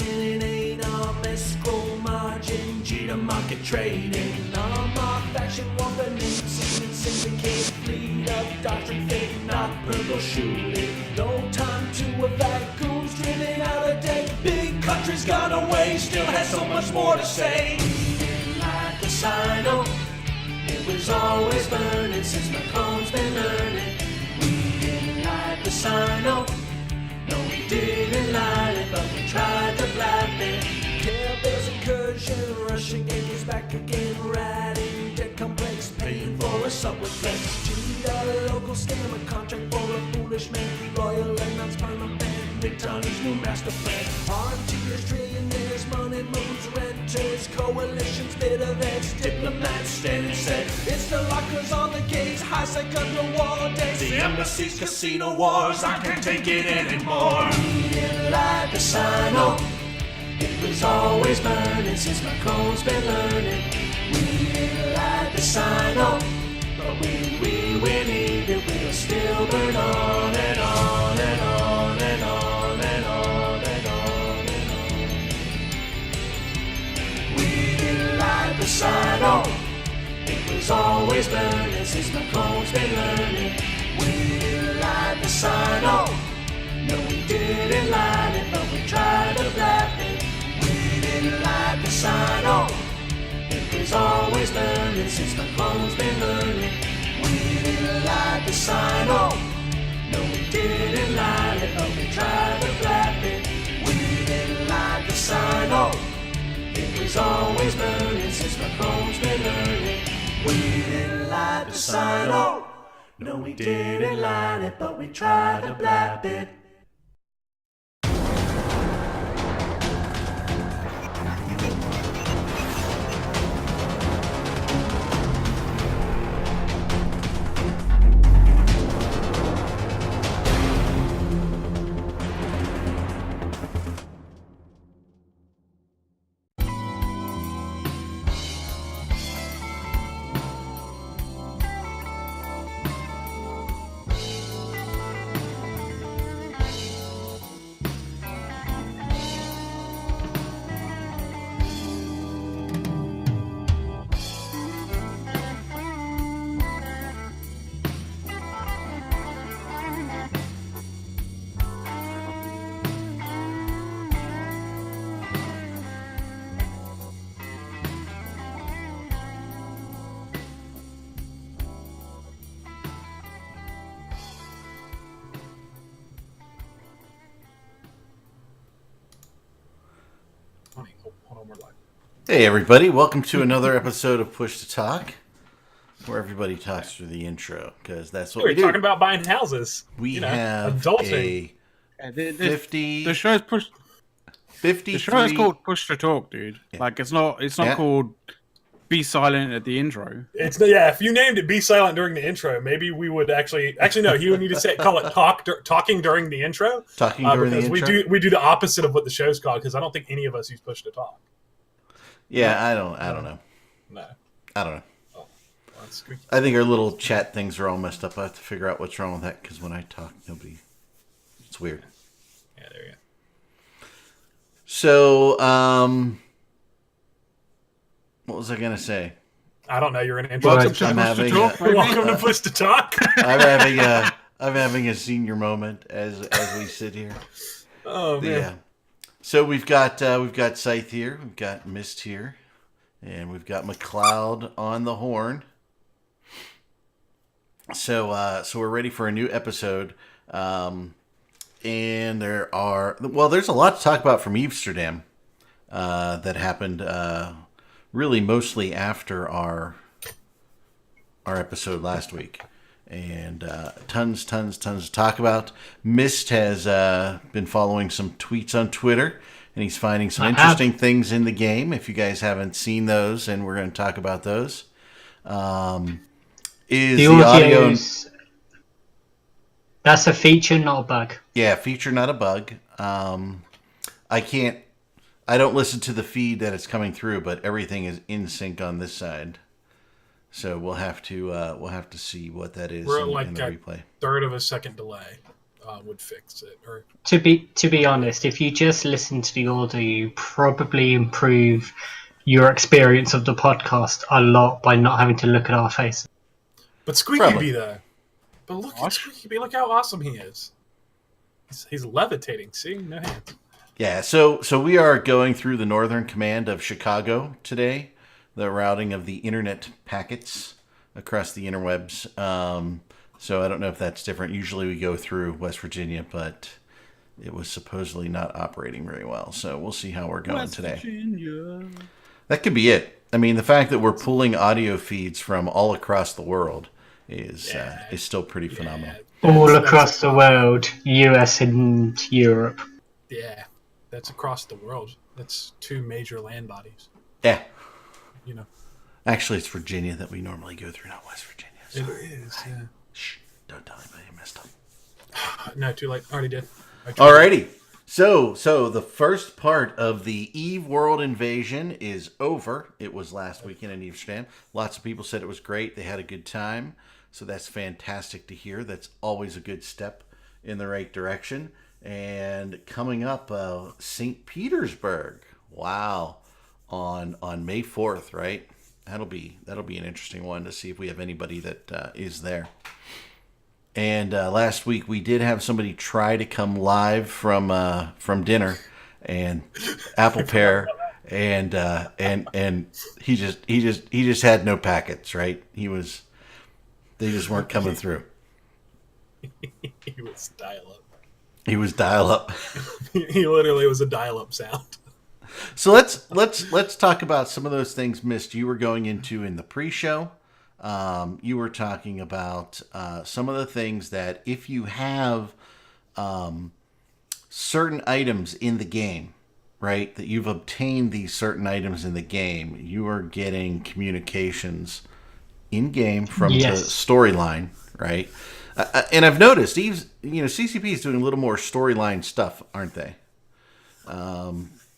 Million ain't a mess, grow margin, G to market trading. Armor, faction, warfare, seen syndicate, fleet of doctrine, fake, not purple shooting. No time to evac, goons driven out of date. Big country's gone away, still has so much more to say. We didn't like the Sino, it was always burning since Macone's been learning. We didn't like the Sino, no we didn't like it, but we tried to blab it. Yeah, there's incursion, Russian is back again, riding dead complex, paying for a subway flex. Cheetah, local scam, a contract for a foolish man, loyal and non-spinal band, Victoria's new master plan. RTers, trillionaires, money moves, renters, coalitions, bit of edge, diplomats standing set. It's the lockers on the gates, high sec underwater days, the embassy's casino wars, I can't take it anymore. We didn't like the Sino, it was always burning since Macone's been learning. We didn't like the Sino, but when we need it, we'll still burn on and on and on and on and on and on and on. We didn't like the Sino, it was always burning since Macone's been learning. We didn't like the Sino, no we didn't like it, but we tried to blab it. We didn't like the Sino, it was always burning since Macone's been learning. We didn't like the Sino, no we didn't like it, but we tried to blab it. We didn't like the Sino, it was always burning since Macone's been learning. We didn't like the Sino, no we didn't like it, but we tried to blab it. Hey everybody, welcome to another episode of Push to Talk, where everybody talks through the intro, because that's what we do. We're talking about buying houses. We have adulting. a 50... The show's push. 53... The show is called Push to Talk, dude. Yeah. Like it's not called Be Silent at the intro. It's if you named it Be Silent during the intro, maybe we would actually no. You would need to call it talking during the intro. Talking during the intro. Because we do the opposite of what the show's called. Because I don't think any of us use Push to Talk. Yeah, I don't know. No. I don't know. Oh, well, that's good. I think our little chat things are all messed up. I have to figure out what's wrong with that, because when I talk, it's weird. Yeah, there you go. So, what was I going to say? I don't know. You're an intro. Welcome to Push to Talk. I'm having a senior moment as we sit here. Oh, man. Yeah. So we've got Scythe here, we've got Mist here, and we've got McLeod on the horn. So we're ready for a new episode, and there's a lot to talk about from Amsterdam that happened really mostly after our episode last week. And tons to talk about. Mist has been following some tweets on Twitter, and he's finding some interesting things in the game. If you guys haven't seen those, and we're going to talk about those. Is the audio... That's a feature, not a bug. Yeah, feature, not a bug. I don't listen to the feed that it's coming through, but everything is in sync on this side. So we'll have to see what that is. We're in like the replay. A third of a second delay. would fix it. Or To be honest, if you just listen to the audio, you probably improve your experience of the podcast a lot by not having to look at our faces. but Squeaky Probably. Bee though. But look at Squeaky Bee. Look how awesome he is. He's levitating. See, no hands. Yeah, so we are going through the Northern Command of Chicago today, the routing of the internet packets across the interwebs. So I don't know if that's different. Usually we go through West Virginia, but it was supposedly not operating very well. So we'll see how we're going today. Virginia. That could be it. I mean, the fact that we're pulling audio feeds from all across the world is still pretty phenomenal. All across the world, US and Europe. Yeah, that's across the world. That's 2 major land bodies. Yeah. You know, Actually, it's Virginia that we normally go through, not West Virginia. So, it is. Yeah. shh, don't tell anybody I messed up. No, too late. Already did. I tried. Alrighty. So the first part of the Eve World Invasion is over. It was last weekend in Amsterdam. Lots of people said it was great. They had a good time. So that's fantastic to hear. That's always a good step in the right direction. And coming up, St. Petersburg. Wow. On May 4th, right? That'll be an interesting one to see if we have anybody that is there. And last week we did have somebody try to come live from dinner, and Apple Pear, and he just had no packets, right? They just weren't coming through. He was dial up. He was dial up. He literally was a dial up sound. So let's talk about some of those things, Mist, you were going into in the pre-show. You were talking about some of the things that if you have certain items in the game, right, that you've obtained these certain items in the game, you are getting communications in game from the storyline, right? And I've noticed, CCP is doing a little more storyline stuff, aren't they?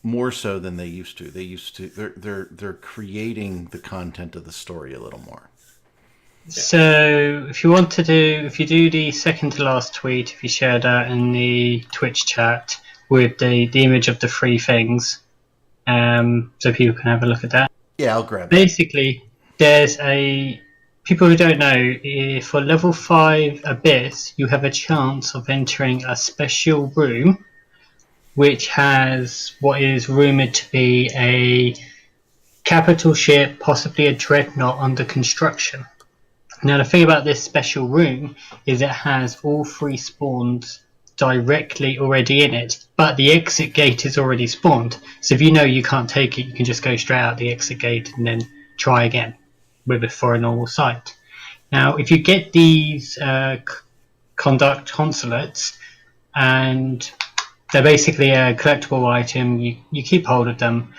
More so than they used to. They're creating the content of the story a little more. So if you do the second to last tweet, if you share that in the Twitch chat with the image of the 3 things, so people can have a look at that. Yeah, I'll grab it. Basically, there's people who don't know, for level 5 Abyss, you have a chance of entering a special room which has what is rumoured to be a capital ship, possibly a dreadnought under construction. Now the thing about this special room is it has all 3 spawns directly already in it, but the exit gate is already spawned. So if you know you can't take it, you can just go straight out the exit gate and then try again with it for a normal site. Now if you get these conduct consulates, and they're basically a collectible item, you keep hold of them.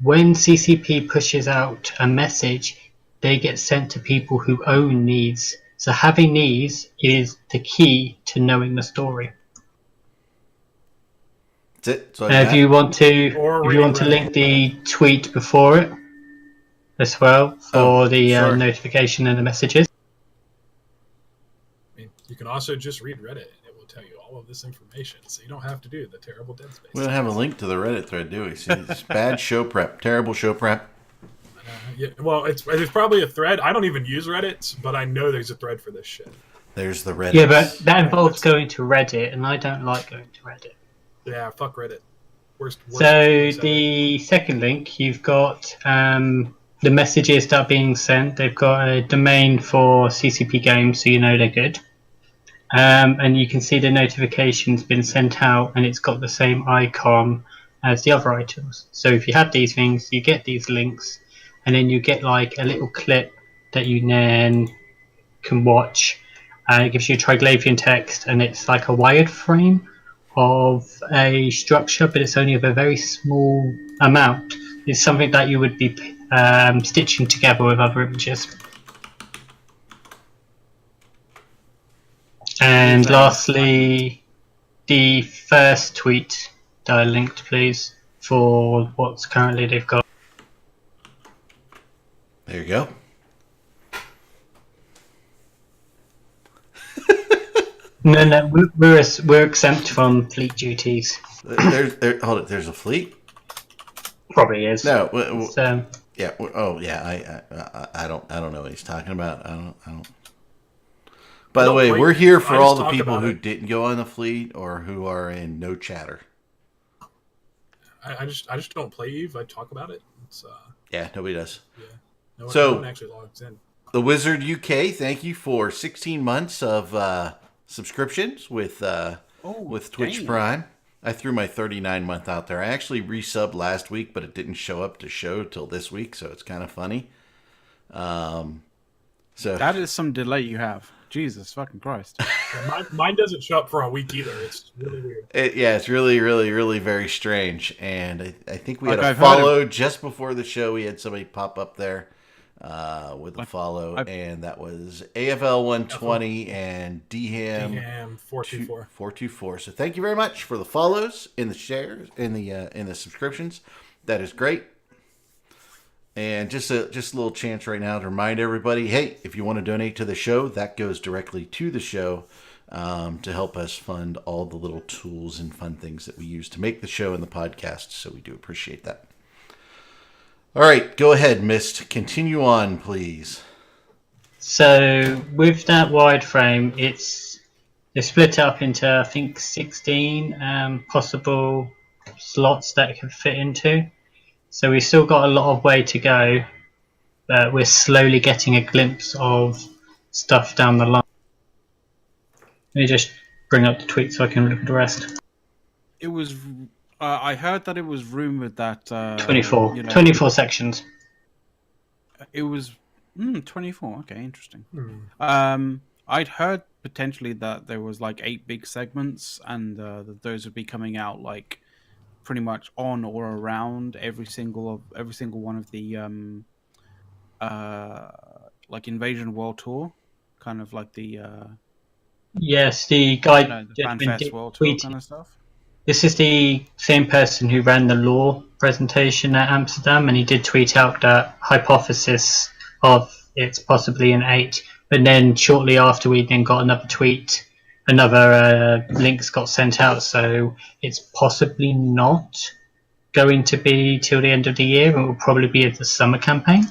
When CCP pushes out a message, they get sent to people who own these. So having these is the key to knowing the story. That's it. So If you want to link the tweet before it as well for the notification and the messages. I mean, you can also just read Reddit. It will tell you all of this information, so you don't have to do the terrible Dead Space. We don't have a link to the Reddit thread, do we? See, it's bad show prep, terrible show prep. Yeah, well, there's probably a thread. I don't even use Reddit, but I know there's a thread for this shit. There's the Reddit. Yeah, but that involves going to Reddit, and I don't like going to Reddit. Yeah, fuck Reddit. Worst so the second link, you've got the messages that are being sent. They've got a domain for CCP games, so you know they're good. And you can see the notification's been sent out, and it's got the same icon as the other items. So if you have these things, you get these links, and then you get like a little clip that you then can watch. It gives you Triglavian text, and it's like a wireframe of a structure, but it's only of a very small amount. It's something that you would be stitching together with other images. And lastly, the first tweet that I linked, please, for what's currently they've got. There you go. No, we're exempt from fleet duties. Hold it. There's a fleet. Probably is. No. So Yeah. Oh, yeah. I don't know what he's talking about. I don't. By the way, we're here for all the people who didn't go on the fleet or who are in no chatter. I just don't play Eve. I talk about it. It's Yeah, nobody does. yeah. No So- one actually logs in. The Wizard UK, thank you for 16 months of subscriptions with Twitch damn. Prime. I threw my 39-month out there. I actually resubbed last week, but it didn't show up to show till this week, so it's kind of funny. So That is some delay you have. Jesus fucking Christ. Mine doesn't show up for a week either. It's really weird. it's really, really, really very strange. And I think we had Like, a I've heard follow just before the show. We had somebody pop up there with a follow, and that was AFL 120 and DHAM 424. 424. So thank you very much for the follows, in the shares, in the subscriptions. That is great. And just a little chance right now to remind everybody, hey, if you want to donate to the show, that goes directly to the show to help us fund all the little tools and fun things that we use to make the show and the podcast. So we do appreciate that. All right, go ahead, Mist. Continue on, please. So with that wide frame, it's split up into I think 16 possible slots that it can fit into. So we've still got a lot of way to go, but we're slowly getting a glimpse of stuff down the line. Let me just bring up the tweet so I can look at the rest. It was. I heard that it was rumored that 24, you know, 24 sections. It was 24. Okay, interesting. Hmm. I'd heard potentially that there was like 8 big segments, and that those would be coming out like pretty much on or around every single one of the like Invasion World Tour, kind of like the Yes, the guy the FanFest World Tour tweeted. kind of stuff. This is the same person who ran the law presentation at Amsterdam, and he did tweet out that hypothesis of it's possibly an 8. But then shortly after, we then got another tweet, another links got sent out, so it's possibly not going to be till the end of the year. It will probably be the summer campaign,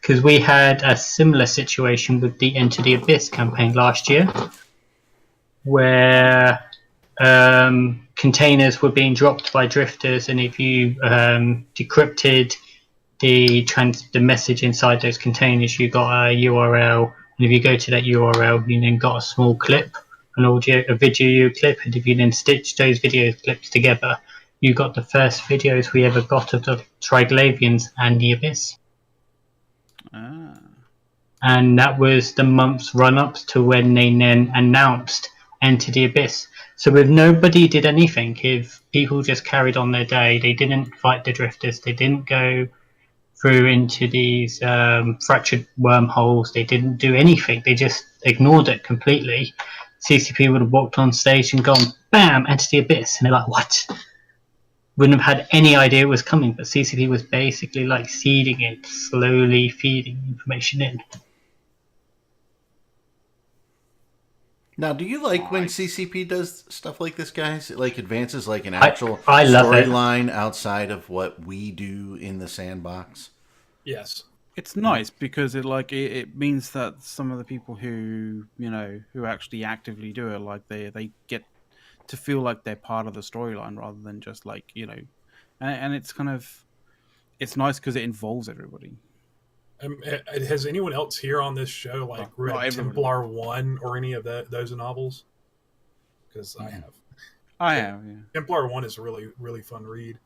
because we had a similar situation with the Enter the Abyss campaign last year, where containers were being dropped by drifters, and if you decrypted the message inside those containers, you got a URL, and if you go to that URL, you then got a small clip, a video clip, and if you then stitch those video clips together, you got the first videos we ever got of the Triglavians and the Abyss. And that was the month's run-up to when they then announced Enter the Abyss. So if nobody did anything, if people just carried on their day, they didn't fight the drifters, they didn't go through into these fractured wormholes, they didn't do anything, they just ignored it completely, CCP would have walked on stage and gone, bam, Enter the Abyss, and they're like, what? Wouldn't have had any idea it was coming, but CCP was basically like seeding it, slowly feeding information in. Now, do you like when CCP does stuff like this, guys? Like advances like an actual I love it. storyline outside of what we do in the sandbox? Yes. It's nice because it means that some of the people who actually actively do it, like they get to feel like they're part of the storyline rather than just like and it's kind of it's nice because it involves everybody. Has anyone else here on this show read Templar 1 or any of those novels? Because I have. I have, yeah. Templar 1 is a really, really fun read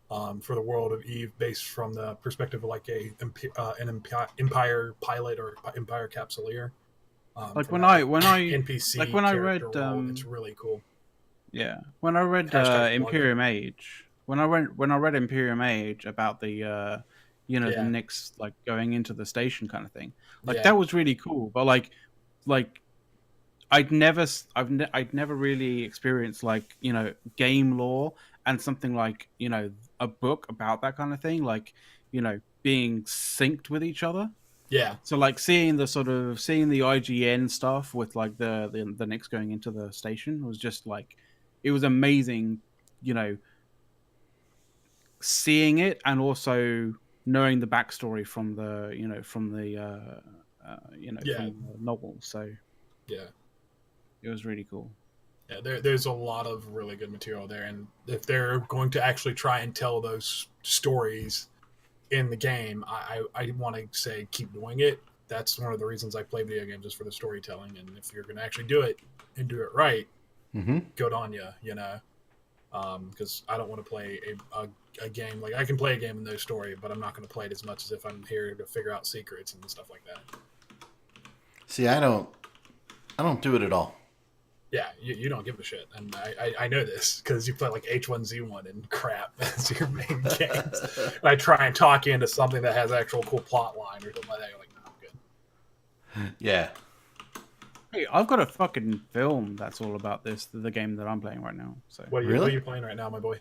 for the world of Eve, based from the perspective of like an Empire pilot or Empire capsuleer. When I NPC like when I read it's really cool. Yeah, when I read Imperium Age, when I read Imperium Age about the the next like going into the station kind of thing, that was really cool. But like I'd never really experienced game lore and something like a book about that kind of thing, being synced with each other. Yeah. So like seeing the IGN stuff with like the Knicks going into the station was just like, it was amazing, you know, seeing it and also knowing the backstory from the from the novel. So yeah, it was really cool. Yeah, there's a lot of really good material there, and if they're going to actually try and tell those stories in the game, I want to say keep doing it. That's one of the reasons I play video games, is for the storytelling. And if you're going to actually do it and do it right, good on you, you know. Because I don't want to play a game like, I can play a game with no story, but I'm not going to play it as much as if I'm here to figure out secrets and stuff like that. See, I don't do it at all. Yeah, you don't give a shit, and I know this because you play like H1Z1 and crap as your main games. And I try and talk you into something that has actual cool plot line or something like that. You're like, no, I'm good. Yeah. Hey, I've got a fucking film that's all about the game that I'm playing right now. So What are you playing right now, my boy?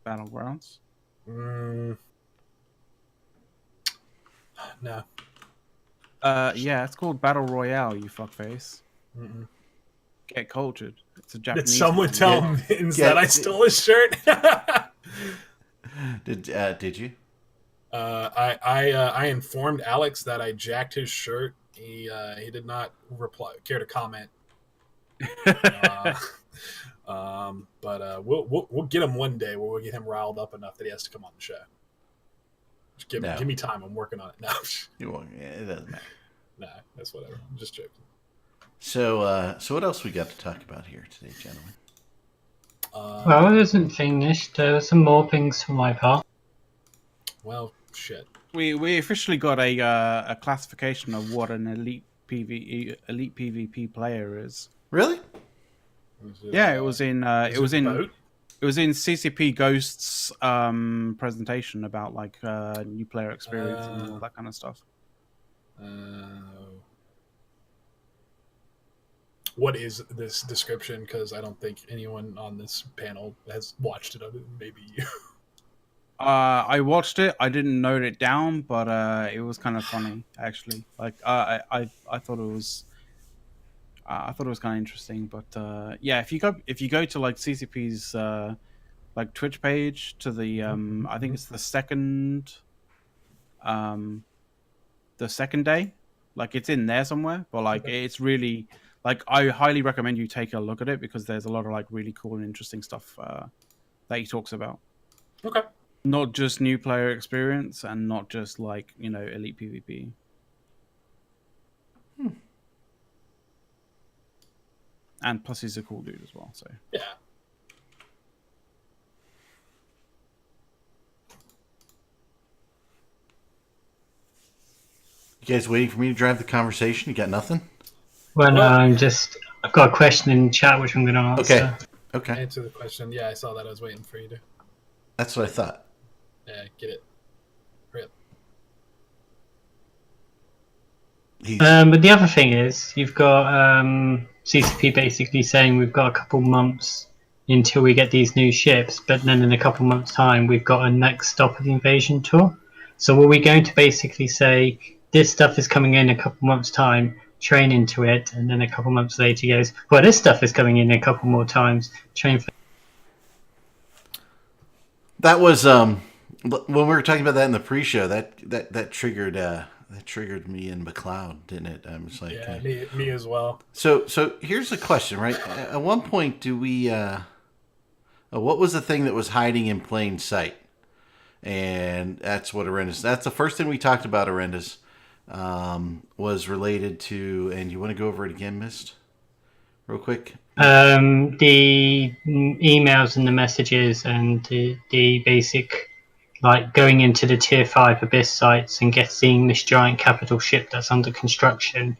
Battlegrounds. No. Yeah, it's called Battle Royale. You fuckface. Mm-mm. Get cultured. It's a Japanese. Did someone game. tell Mins that I stole his shirt? Did you? I informed Alex that I jacked his shirt. He did not care to comment. But we'll get him one day where we'll get him riled up enough that he has to come on the show. Just give me time. I'm working on it now. It doesn't matter. Nah, that's whatever. I'm just joking. So what else we got to talk about here today, gentlemen? Well, it isn't finished. There are some more things for my part. Well, shit. We officially got a classification of what an elite PvP player is. Really? Yeah, it was in Boat? it was in CCP Ghost's presentation about like new player experience and all that kind of stuff. What is this description? Because I don't think anyone on this panel has watched it other than maybe you. I watched it. I didn't note it down, but it was kind of funny actually. Like I thought it was. I thought it was kind of interesting, but yeah, if you go to like CCP's like Twitch page to the I think it's the second day, like it's in there somewhere, but like it's really like I highly recommend you take a look at it because there's a lot of like really cool and interesting stuff that he talks about. Okay. Not just new player experience and not just like, you know, elite PvP. And plus he's a cool dude as well, so. Yeah. You guys waiting for me to drive the conversation? You got nothing? Well, no, I've got a question in chat which I'm going to answer. Okay. Answer the question. Yeah, I saw that. I was waiting for you to. That's what I thought. Yeah, get it. Rip. But the other thing is, you've got CCP basically saying we've got a couple months until we get these new ships, but then in a couple months' time, we've got a next stop of the invasion tour. So are we going to basically say this stuff is coming in a couple months' time, train into it, and then a couple months later he goes, well, this stuff is coming in a couple more times, train for. That was when we were talking about that in the pre-show. That triggered me in McLeod, didn't it? I was like, yeah, me as well. So here's the question, right? At one point, do we? What was the thing that was hiding in plain sight? And that's what Arendis. That's the first thing we talked about. Arendis was related to, and you want to go over it again, Mist, real quick. The emails and the messages and the basic, like going into the tier 5 abyss sites and seeing this giant capital ship that's under construction,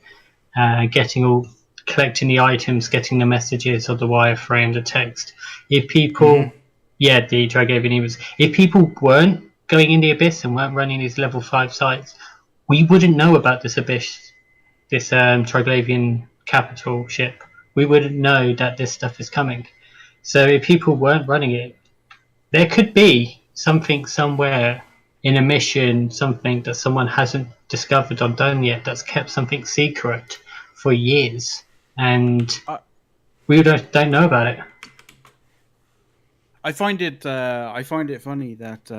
collecting the items, getting the messages or the wireframe, the text. If people, the Trigavian emails, if people weren't going in the abyss and weren't running these level 5 sites, we wouldn't know about this abyss, this Triglavian capital ship. We wouldn't know that this stuff is coming. So if people weren't running it, there could be something somewhere in a mission something that someone hasn't discovered or done yet, that's kept something secret for years, and we don't know about it. I find it funny that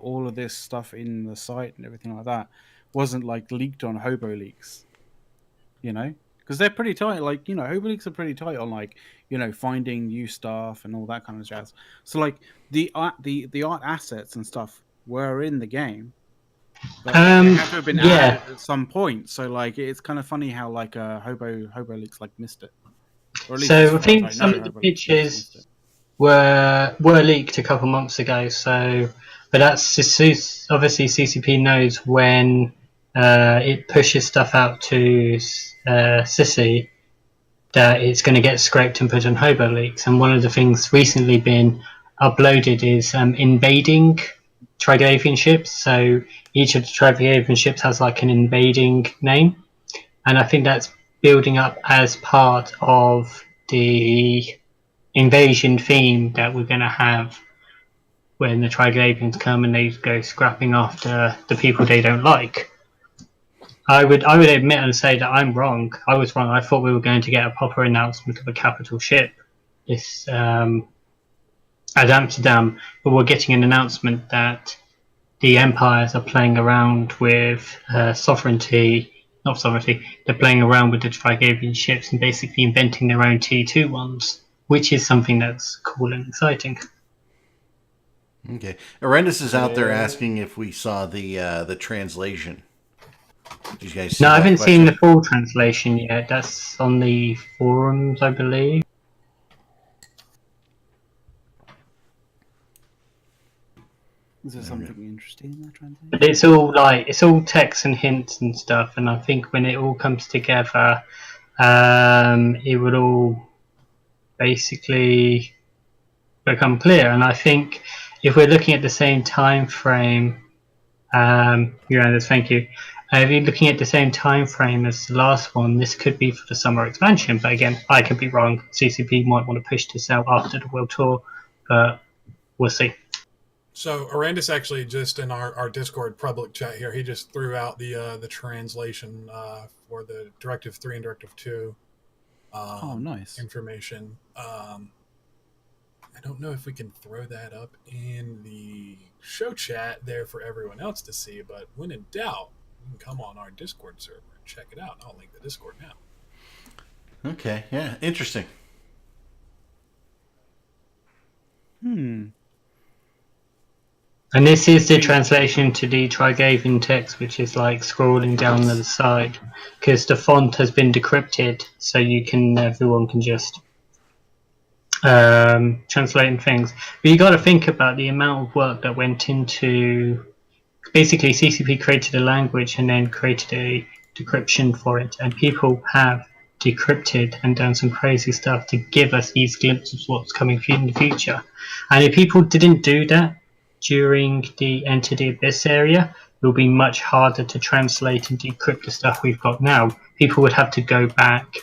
all of this stuff in the site and everything like that wasn't like leaked on Hobo Leaks, because they're pretty tight. Like Hobo Leaks are pretty tight on like finding new stuff and all that kind of jazz. So like the art assets and stuff were in the game, but they have to have been added at some point. So like it's kind of funny how like Hobo Leaks like missed it. Or at least so I think some of the pictures were leaked a couple months ago. So, but that's obviously CCP knows when it pushes stuff out to Sissy that it's going to get scraped and put on Hobo Leaks. And one of the things recently been uploaded is invading Triglavian ships. So each of the Triglavian ships has like an invading name, and I think that's building up as part of the invasion theme that we're going to have when the Triglavians come and they go scrapping after the people they don't like. I would admit and say that I'm wrong. I was wrong. I thought we were going to get a proper announcement of a capital ship at Amsterdam, but we're getting an announcement that the empires are playing around with sovereignty. Not sovereignty. They're playing around with the Triglavian ships and basically inventing their own T2 ones, which is something that's cool and exciting. Okay, Arendis is out there asking if we saw the translation. Did you guys see No, I haven't question? seen the full translation yet. That's on the forums, I believe. Is there something interesting in that translation? But it's all text and hints and stuff, and I think when it all comes together, it would all basically become clear. And I think if we're looking at the same time frame, Uranus, thank you. If you're looking at the same time frame as the last one, this could be for the summer expansion. But again, I could be wrong. CCP might want to push this out after the World Tour, but we'll see. So Arandis actually just in our Discord public chat here, he just threw out the translation for the Directive 3 and Directive 2. Nice information. I don't know if we can throw that up in the show chat there for everyone else to see, but when in doubt, you can come on our Discord server and check it out. I'll link the Discord now. Okay, yeah, interesting. And this is the translation to the Triglavian text, which is like scrolling down the side, because the font has been decrypted, so everyone can just translate things. But you got to think about the amount of work that went into. Basically, CCP created a language and then created a decryption for it, and people have decrypted and done some crazy stuff to give us these glimpses of what's coming in the future. And if people didn't do that during the Enter the Abyss area, it will be much harder to translate and decrypt the stuff we've got now. People would have to go back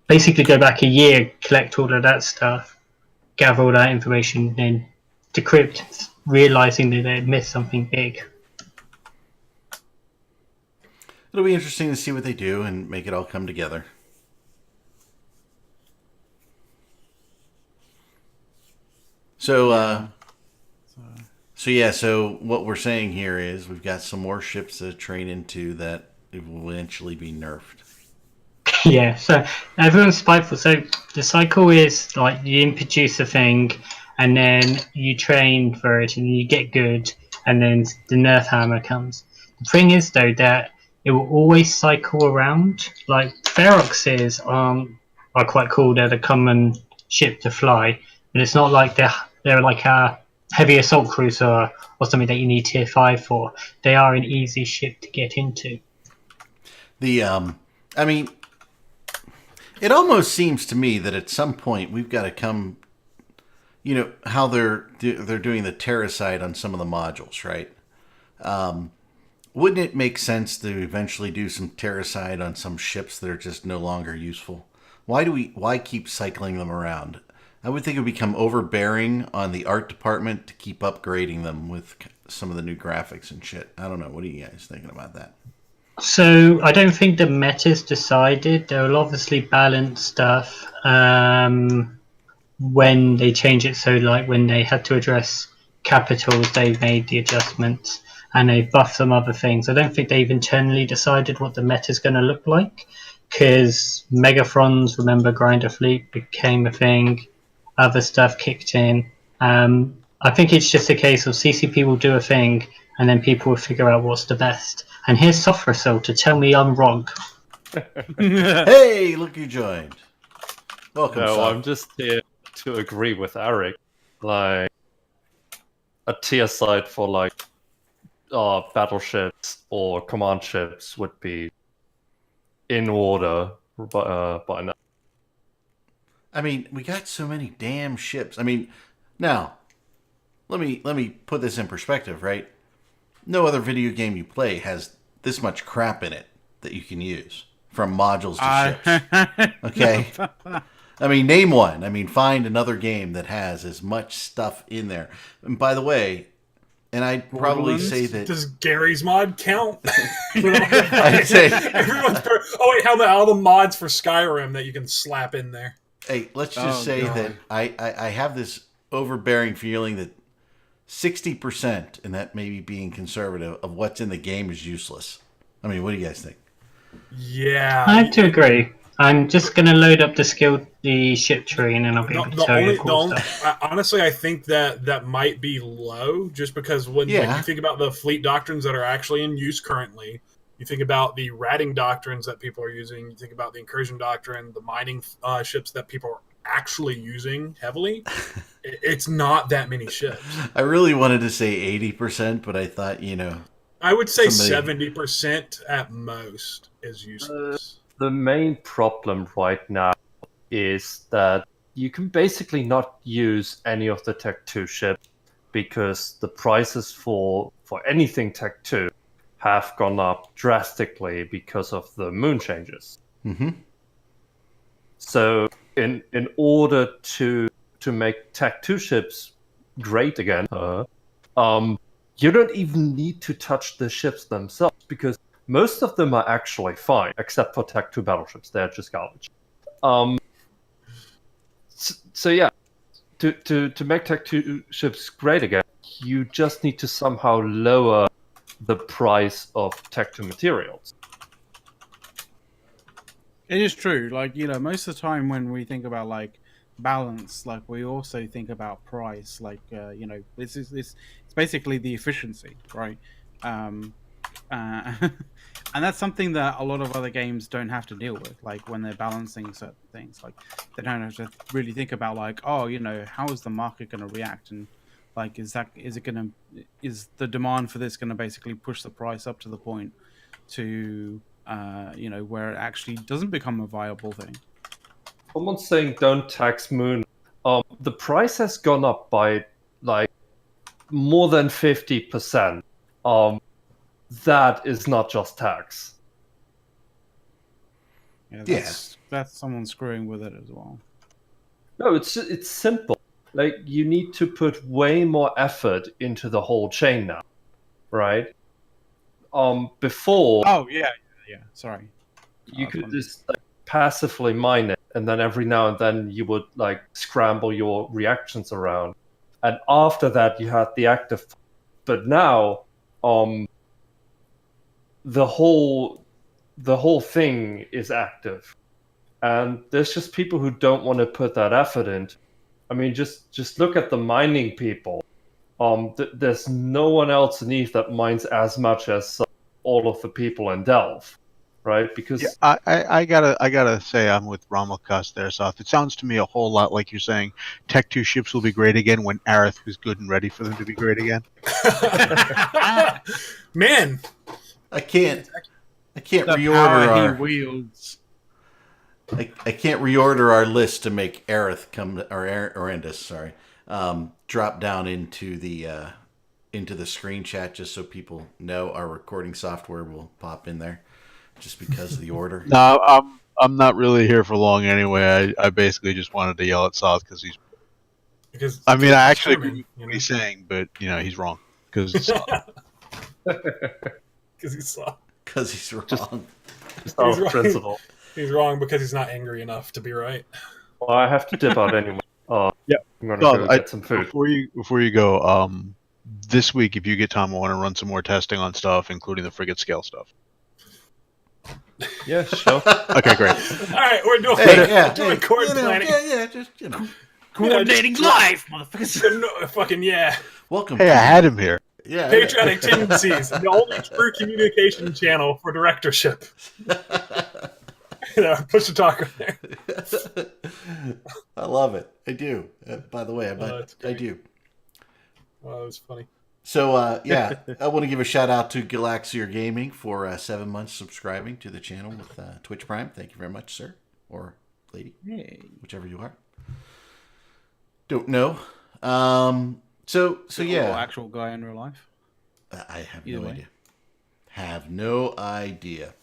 a year, collect all of that stuff, gather all that information, then decrypt, realizing that they missed something big. It'll be interesting to see what they do and make it all come together. So what we're saying here is we've got some more ships to train into that will eventually be nerfed. Yeah, so everyone's spiteful. So the cycle is like you introduce a thing, and then you train for it, and you get good, and then the nerf hammer comes. The thing is, though, that it will always cycle around. Like Feroxes are quite cool. They're the common ship to fly, but it's not like they're like a heavy assault cruiser or something that you need tier 5 for. They are an easy ship to get into. It almost seems to me that at some point we've got to come, how they're doing the Terracide on some of the modules, right? Wouldn't it make sense to eventually do some Terracide on some ships that are just no longer useful? Why keep cycling them around? I would think it would become overbearing on the art department to keep upgrading them with some of the new graphics and shit. I don't know. What are you guys thinking about that? So I don't think the meta's decided. They'll obviously balance stuff when they change it. So like when they had to address capitals, they made the adjustments and they buffed some other things. I don't think they've internally decided what the meta's going to look like, because Megathrons, remember, Grinder Fleet became a thing. Other stuff kicked in. I think it's just a case of CCP will do a thing and then people will figure out what's the best. And here's Sofrasol to tell me I'm wrong. Hey, look who joined. Welcome, No, Sof. I'm just here to agree with Eric. Like, a tier site for like battleships or command ships would be in order by now. I mean, we got so many damn ships. I mean, now, let me put this in perspective, right? No other video game you play has this much crap in it that you can use, from modules to ships. Okay? I mean, name one. I mean, find another game that has as much stuff in there. And by the way, and I'd probably say that... Does Gary's mod count? I'd say... Oh, wait, how about all the mods for Skyrim that you can slap in there? Hey, let's just say God. that I have this overbearing feeling that 60%, and that may be being conservative, of what's in the game is useless. I mean, what do you guys think? Yeah. I have to agree. I'm just going to load up the ship tree and then I'll be able to tell you cool stuff. Honestly, I think that might be low, just because when you think about the fleet doctrines that are actually in use currently, you think about the ratting doctrines that people are using, you think about the incursion doctrine, the mining ships that people are actually using heavily, it's not that many ships. I really wanted to say 80%, but I thought, I would say 70% at most is useless. The main problem right now is that you can basically not use any of the Tech 2 ships because the prices for anything Tech 2 have gone up drastically because of the moon changes. Mm-hmm. So in order to make Tech 2 ships great again, you don't even need to touch the ships themselves, because most of them are actually fine, except for Tech 2 battleships. They're just garbage. So yeah, to make Tech 2 ships great again, you just need to somehow lower the price of Tech 2 materials. It is true. Like, most of the time when we think about like balance, like we also think about price. Like, it's basically the efficiency, right? And that's something that a lot of other games don't have to deal with. Like when they're balancing certain things, like they don't have to really think about like, how is the market going to react, and like is the demand for this going to basically push the price up to the point to where it actually doesn't become a viable thing. Someone's saying don't tax Moon. The price has gone up by like more than 50%. That is not just tax. Yeah, that's someone screwing with it as well. No, it's simple. Like, you need to put way more effort into the whole chain now, right? Before. Oh yeah. Sorry. You could just like passively mine it, and then every now and then you would like scramble your reactions around, and after that you had the active. But now, the whole thing is active, and there's just people who don't want to put that effort in. I mean, just look at the mining people. There's no one else in ETH that mines as much as all of the people in Delve, right? Because I gotta say I'm with Ramalcast there, Soth. It sounds to me a whole lot like you're saying Tech 2 ships will be great again when Aerith was good and ready for them to be great again. Man, I can't The reorder power our he wields. I can't reorder our list to make Aerith come or Arendis, drop down into the screen chat just so people know our recording software will pop in there, just because of the order. No, I'm not really here for long anyway. I basically just wanted to yell at Soth because he's Because I mean, I actually Sherman, agree with what he's saying, but he's wrong because it's because he's slow. Because he's wrong. Just out of right. principle. He's wrong because he's not angry enough to be right. Well, I have to dip out anyway. Yeah. I'm gonna No, go get some food. before you go. This week, if you get time, I want to run some more testing on stuff, including the frigate scale stuff. Yeah, sure. Okay, great. All right, we're doing chord planning. Just Coordinating live, motherfuckers. No, fucking yeah. welcome. Hey, I had him here. Yeah. Patriotic tendencies, the only true communication channel for directorship. Push the talk right there. I love it. I do. By the way, that's I great. do. Oh, that was funny. So, yeah, I want to give a shout out to Galaxier Gaming for 7 months subscribing to the channel with Twitch Prime. Thank you very much, sir. Or lady. Hey. Whichever you are. Don't know. So yeah. Or actual guy in real life. I have Either no way. idea. Have no idea.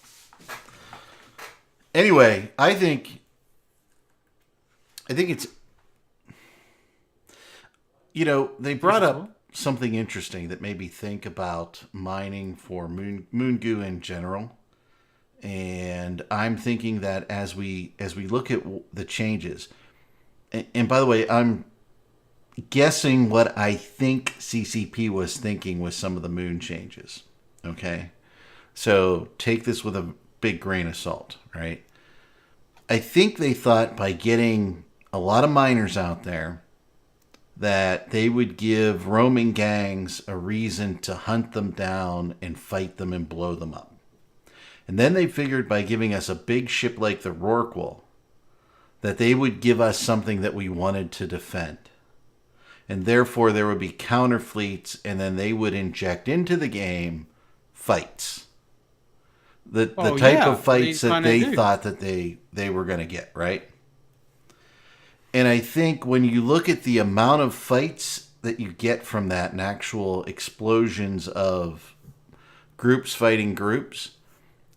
Anyway, I think it's, they brought up something interesting that made me think about mining for moon goo in general. And I'm thinking that as we look at the changes, and by the way, I'm guessing what I think CCP was thinking with some of the moon changes. Okay? So take this with a big grain of salt, right? I think they thought by getting a lot of miners out there that they would give roaming gangs a reason to hunt them down and fight them and blow them up. And then they figured by giving us a big ship like the Rorqual that they would give us something that we wanted to defend. And therefore there would be counter fleets, and then they would inject into the game fights. The type of fights that they thought that they were going to get, right? And I think when you look at the amount of fights that you get from that and actual explosions of groups fighting groups,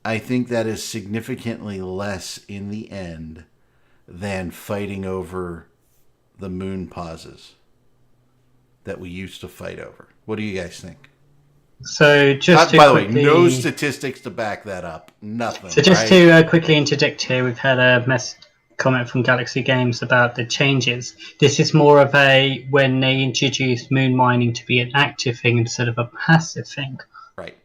I think that is significantly less in the end than fighting over the moon pauses that we used to fight over. What do you guys think? So just By the way, no statistics to back that up. Nothing. So just to quickly interject here, we've had a comment from Galaxy Games about the changes. This is more of a when they introduced moon mining to be an active thing instead of a passive thing. Right.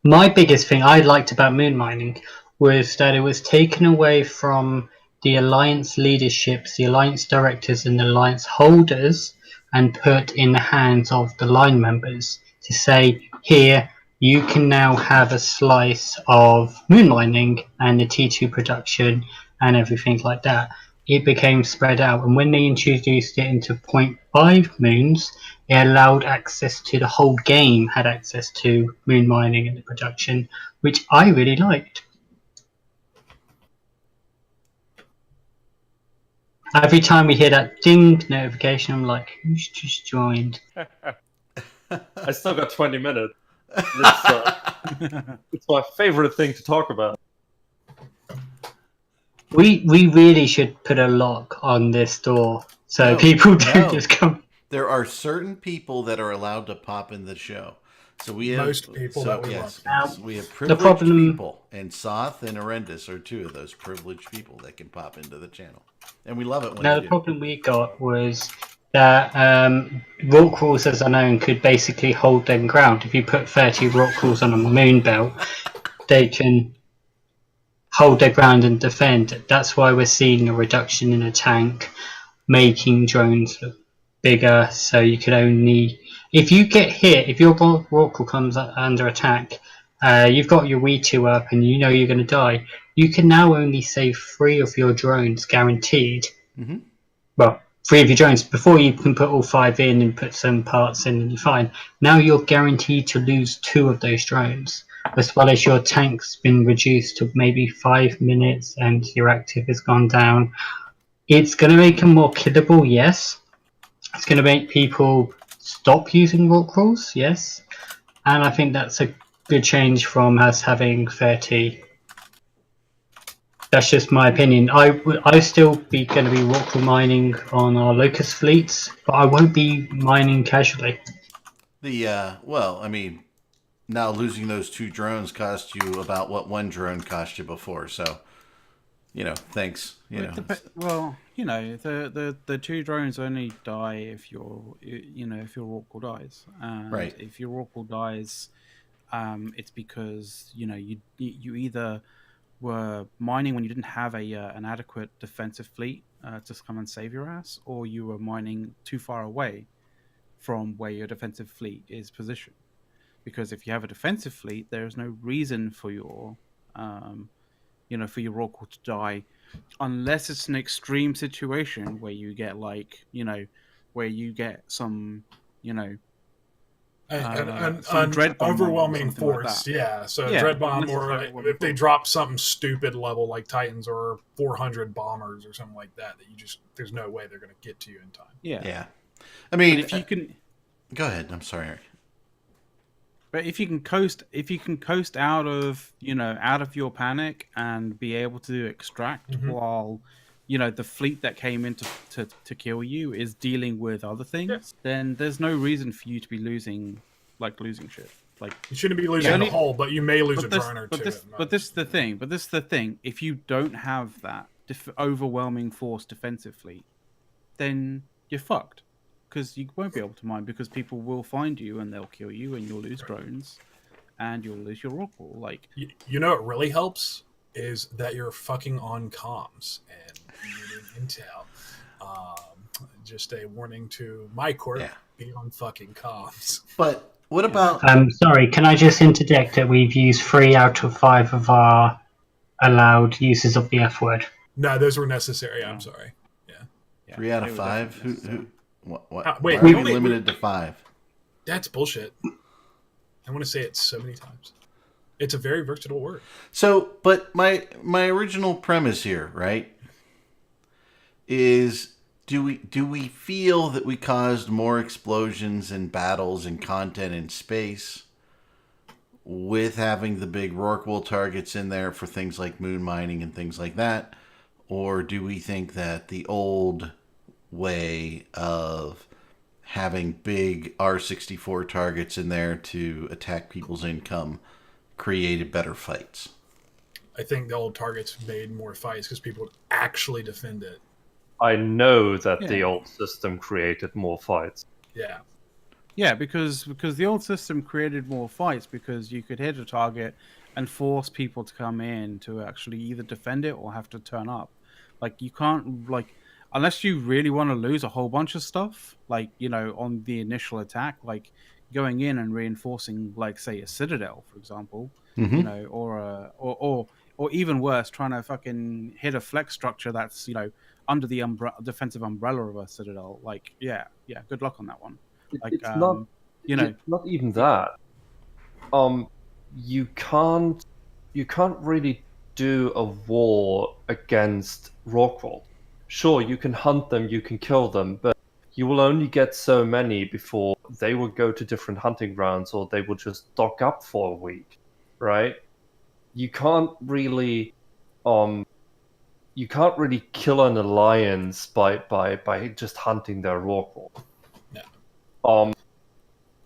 My biggest thing I liked about moon mining was that it was taken away from the alliance leaderships, the alliance directors and the alliance holders, and put in the hands of the line members to say, here, you can now have a slice of moon mining and the T2 production and everything like that. It became spread out, and when they introduced it into 0.5 moons, it allowed access to the whole game, had access to moon mining and the production, which I really liked. Every time we hear that ding notification, I'm like, who's just joined? I still got 20 minutes. It's my favorite thing to talk about. We really should put a lock on this door so people don't just come. There are certain people that are allowed to pop in the show. So we have most people that we love. Yes, we have privileged people, and Soth and Arendis are two of those privileged people that can pop into the channel, and we love it when Now they the do. problem we got was that Rorquals, as I know, could basically hold their ground. If you put 30 Rorquals on a moon belt, they can hold their ground and defend. That's why we're seeing a reduction in a tank, making drones look bigger. So you could only, if you get hit, if your Rorqual comes under attack, you've got your W2 up and you know you're going to die, you can now only save 3 of your drones guaranteed. Mm-hmm. Well, 3 of your drones before you can put all 5 in and put some parts in and you're fine. Now you're guaranteed to lose 2 of those drones, as well as your tank's been reduced to maybe 5 minutes and your active has gone down. It's going to make them more killable, yes. It's going to make people stop using Rorquals, yes. And I think that's a good change from us having 30 That's just my opinion. I still be going to be Rockwell mining on our Locust fleets, but I won't be mining casually. Well, I mean, now losing those 2 drones cost you about what 1 drone cost you before. So, thanks. Well, the 2 drones only die if your Rorqual dies. And Right. if your Rorqual dies, it's because you either were mining when you didn't have an adequate defensive fleet to come and save your ass, or you were mining too far away from where your defensive fleet is positioned. Because if you have a defensive fleet, there is no reason for your Rorqual to die, unless it's an extreme situation where you get some an dread bomb overwhelming or something like force. that. Yeah, so Yeah, dread bomb, not or necessarily if they drop something stupid level like Titans or 400 bombers or something like that, there's no way they're going to get to you in time. Yeah. I mean, But if you can, go ahead. I'm sorry, Eric. but if you can coast out of your panic and be able to extract while the fleet that came in to kill you is dealing with other things, then there's no reason for you to be losing shit. Like, You shouldn't be losing the hull, but you may lose a drone or two. But this is the thing. If you don't have that overwhelming force defensive fleet, then you're fucked. Because you won't be able to mine, because people will find you and they'll kill you, and you'll lose drones, and you'll lose your Rorqual. Like, what really helps is that you're fucking on comms and needing intel. Just a warning to my court: be on fucking comms. But what about? Sorry, can I just interject that we've used 3 out of 5 of our allowed uses of the F word? No, those were necessary. I'm sorry. 3 out of 5? Who? What? Wait, why are we limited to 5? That's bullshit. I want to say it so many times. It's a very versatile word. So, but my original premise here, right, is do we feel that we caused more explosions and battles and content in space with having the big Rorqual targets in there for things like moon mining and things like that, or do we think that the old way of having big R64 targets in there to attack people's income created better fights? I think the old targets made more fights because people would actually defend it. I know that the old system created more fights. Yeah, because the old system created more fights because you could hit a target and force people to come in to actually either defend it or have to turn up. Like, you can't, unless you really want to lose a whole bunch of stuff, on the initial attack, like going in and reinforcing, say, a citadel, for example, or even worse, trying to fucking hit a flex structure that's, under the defensive umbrella of a citadel. Good luck on that one. It's not even that. You can't really do a war against Rorqual. Sure, you can hunt them, you can kill them, but you will only get so many before they will go to different hunting grounds, or they will just dock up for a week, right? You can't really kill an alliance by just hunting their Rorqual. No.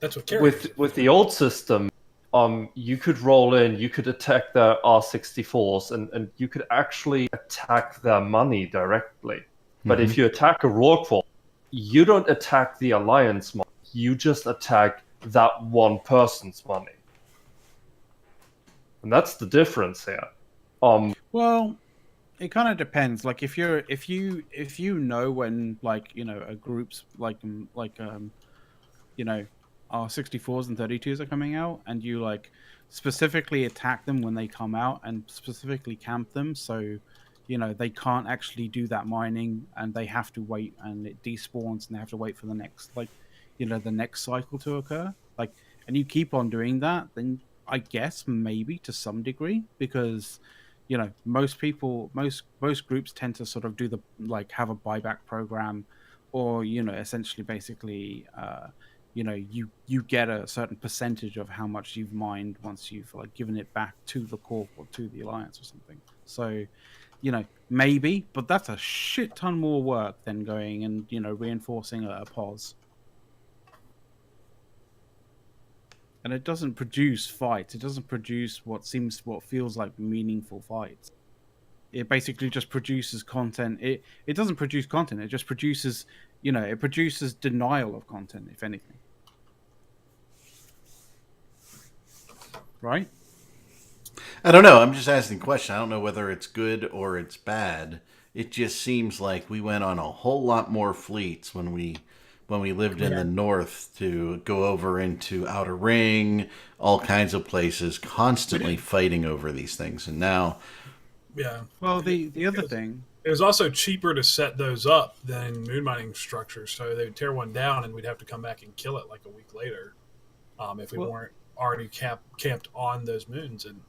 That's what with the old system, you could roll in, you could attack their R64s, and you could actually attack their money directly. But if you attack a Rorqual, you don't attack the alliance money, you just attack that one person's money. And that's the difference here. Well, it kind of depends. Like, if you know when, a group's R64s and 32s are coming out, and you specifically attack them when they come out and specifically camp them, so they can't actually do that mining and they have to wait, and it despawns and they have to wait for the next the next cycle to occur, and you keep on doing that, then I guess maybe to some degree, because most groups tend to sort of do the have a buyback program, or essentially basically you get a certain percentage of how much you've mined once you've given it back to the corp or to the alliance or something. So maybe, but that's a shit ton more work than going and reinforcing a pause. And it doesn't produce fights. It doesn't produce what feels like meaningful fights. It basically just produces content. It doesn't produce content. It just produces, it produces denial of content, if anything. Right? I don't know. I'm just asking the question. I don't know whether it's good or it's bad. It just seems like we went on a whole lot more fleets when we lived in the north to go over into Outer Ring, all kinds of places, constantly fighting over these things. And now... Yeah. Well, the other thing... It was also cheaper to set those up than moon mining structures. So they'd tear one down and we'd have to come back and kill it like a week later if we weren't already camped on those moons. And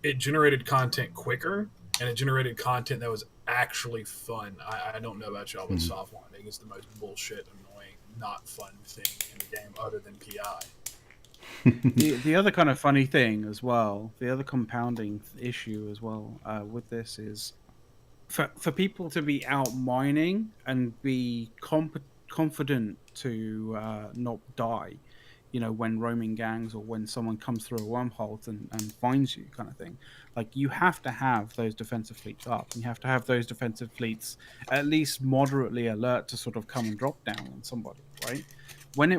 it generated content quicker, and it generated content that was actually fun. I don't know about y'all, but soft landing is the most bullshit, annoying, not fun thing in the game other than PI. The other kind of funny thing as well, the other compounding issue as well with this is for people to be out mining and be confident to not die, when roaming gangs or when someone comes through a wormhole and finds you, kind of thing. Like, you have to have those defensive fleets up. You have to have those defensive fleets at least moderately alert to sort of come and drop down on somebody, right? When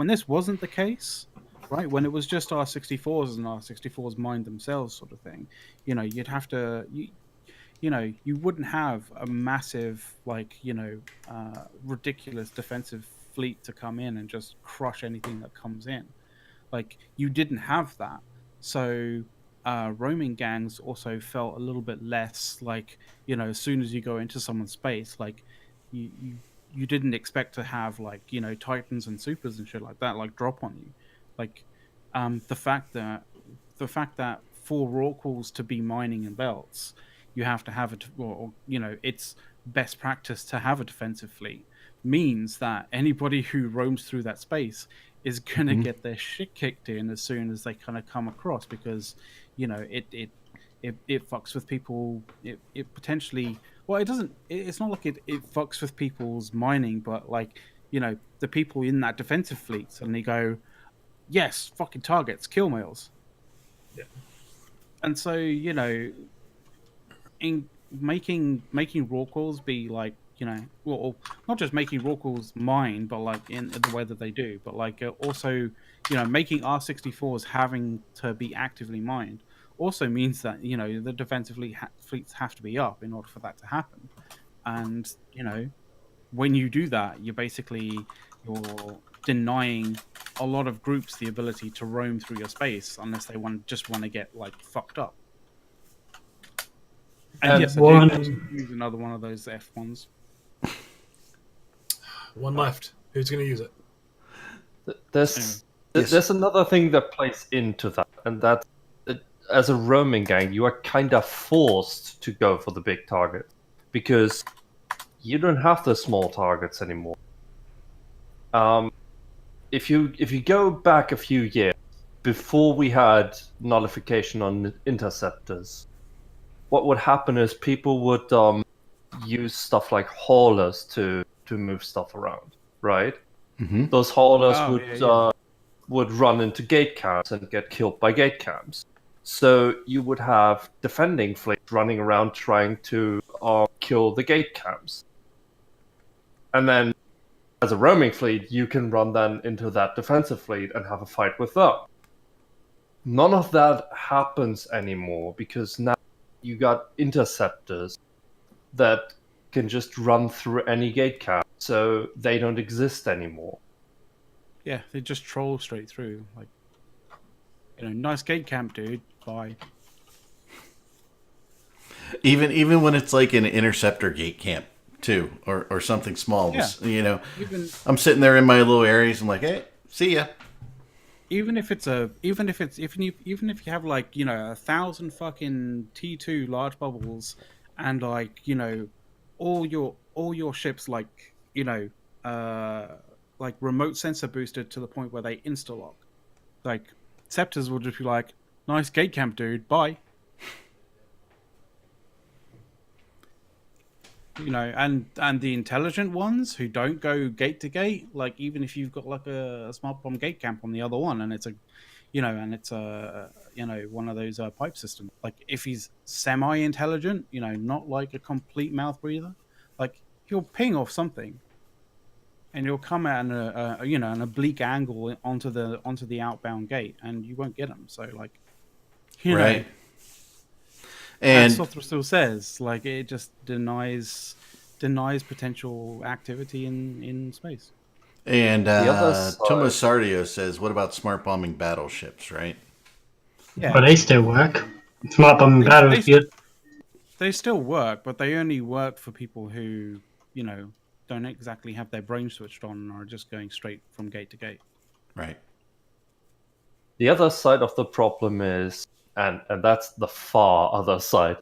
this wasn't the case, right? When it was just R64s and R64s mined themselves, sort of thing, you'd have to you wouldn't have a massive ridiculous defensive fleet to come in and just crush anything that comes in. Like, you didn't have that, so roaming gangs also felt a little bit less like, as soon as you go into someone's space, like you didn't expect to have titans and supers and shit like that drop on you. Like, the fact that for raw calls to be mining in belts, you have to have it's best practice to have a defensive fleet, means that anybody who roams through that space is gonna get their shit kicked in as soon as they kind of come across, because it fucks with people. It potentially, well, it doesn't. It's not like it fucks with people's mining, but the people in that defensive fleet suddenly go, yes, fucking targets, kill mails. Yeah. And so in making raw calls be not just making raw calls mine, but in the way that they do, but also making R64s having to be actively mined also means that the defensive fleets have to be up in order for that to happen. And when you do that, you're denying a lot of groups the ability to roam through your space unless they just want to get fucked up. And yes, I do use another one of those F1s. One left. Who's going to use it? There's another thing that plays into that, and that as a roaming gang, you are kind of forced to go for the big target because you don't have the small targets anymore. If you go back a few years before we had nullification on interceptors, what would happen is people would use stuff like haulers to move stuff around, right? Mm-hmm. Those haulers would run into gate camps and get killed by gate camps. So you would have defending fleets running around trying to kill the gate camps. And then as a roaming fleet, you can run then into that defensive fleet and have a fight with them. None of that happens anymore because now you got interceptors that can just run through any gate camp, so they don't exist anymore. Yeah, they just troll straight through. Nice gate camp, dude. Bye. Even when it's like an interceptor gate camp too, or something small. Yeah. I'm sitting there in my little areas. I'm like, hey, see ya. Even if you have 1,000 fucking T2 large bubbles, and all your ships remote sensor boosted to the point where they insta lock, Scepters will just be like, nice gate camp, dude, bye. You know, and the intelligent ones who don't go gate to gate, like even if you've got like a smart bomb gate camp on the other one, and it's a, you know, and it's a, you know, one of those pipe systems. Like if he's semi-intelligent, you know, not like a complete mouth breather, like he'll ping off something, and he'll come at an oblique angle onto the outbound gate, and you won't get him. So like, you know. And Sothra still says, like, it just denies potential activity in space. And Thomas Sardio says, what about smart bombing battleships, right? Yeah. But they still work. Smart bombing battleships. They still work, but they only work for people who, you know, don't exactly have their brain switched on or are just going straight from gate to gate. Right. The other side of the problem is, and that's the far other side,